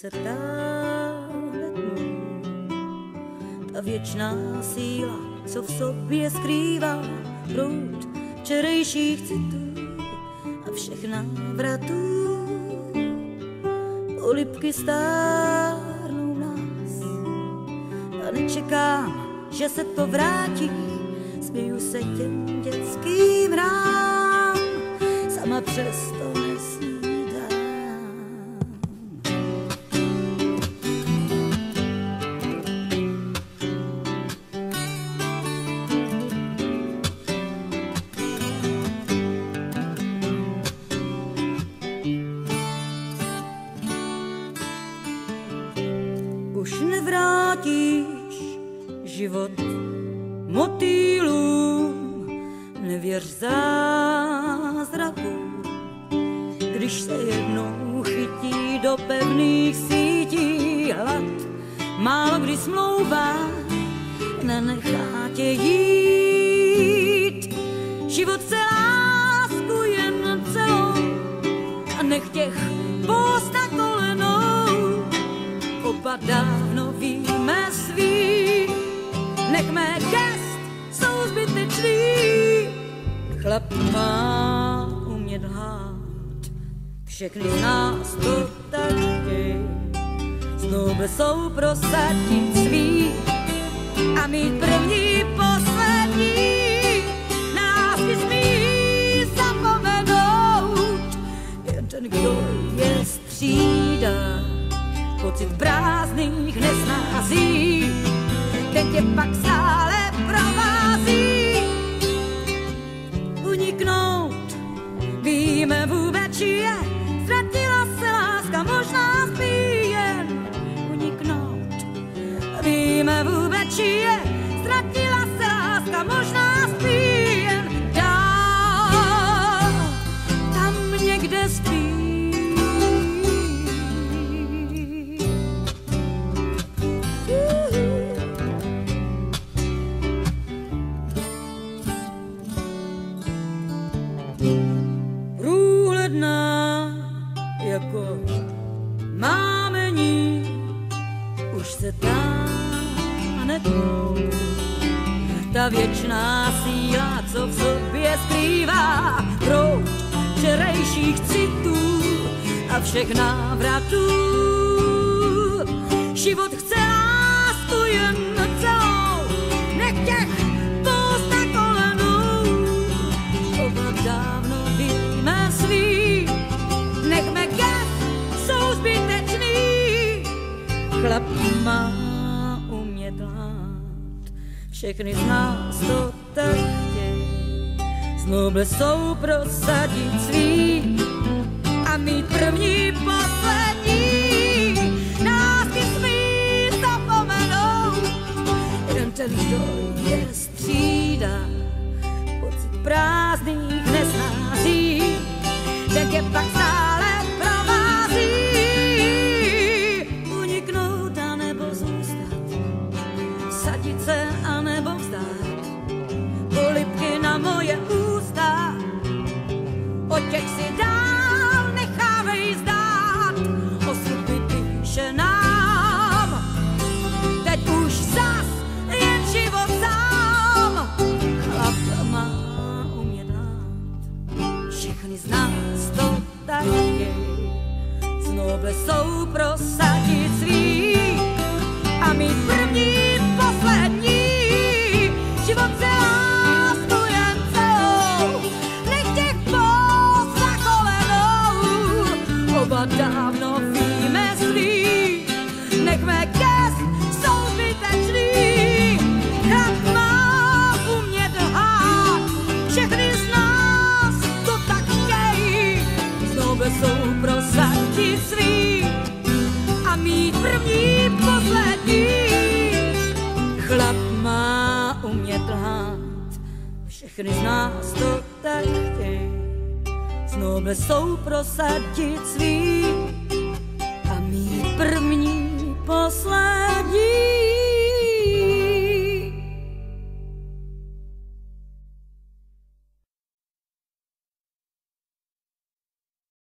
se táhne tmou, ta věčná síla, co v sobě skrývá proud včerejších citů a všech návratů. Polibky stárnou nás a nečekám, že se to vrátí. Směju se těm dětským hrám, sama přesto nesnídám. Už nevrátíš život motýlům, nevěř zázrakům, když se jednou chytí do pevných sítí hlad. Málo kdy smlouvá, nenechá tě jít. Život chce lásku jen celou a nech těch post na kolenou. Oba dávno víme svý, nechme gest, jsou zbytečný. Chlap má umět lhát, všechny z nás to tak chtějí. Znovu jsou prosadit svý a mít první, poslední. Nás smí zapomenout, jen ten, kdo je střídá, pocit prázdných nesnází, ten tě pak stále provází. Uniknout, víme vůbec, či je, ztratila se láska, možná spí jen. Uniknout, víme vůbec, či je, ztratila se láska, možná spí jen. Dál, tam někde spí. Průhledná jako mámení, už se táhne tmou, ta věčná síla, co v sobě skrývá proud včerejších citů a všech návratů. Život chce lásku jen celou, nech těch post na kolenou. Oba dávno víme svý, nechme gest, jsou zbytečný. Chlap má umět lhát, všechny z nás to tak chtějí. Znovu jsou prosadit svý a mít první, poslední. Nás smí zapomenout, jen ten, kdo je střídá, pocit prázdných nesnází, ten tě pak stále provází. Uniknout a nebo zůstat, sadit se a nebo vzdát, polibky na moje ústa, od těch si dál nechávej zdát. Osud vypíše nám, teď už zas jen život sám. Chlap má umět lhát, všechny z nás to tak chtějí. Znovu jsou prosadit svý a mít první, poslední. Život se lásku jen celou, nech těch post na kolenou. Oba dávno víme svý, nechme gest, jsou zbytečný. Chlap má umět lhát, všechny z nás to tak chtějí. Znovu jsou prosadit svý a mít první, poslední. Chlap má umět lhát, všechny z nás to tak chtějí. Znovu jsou prosadit svý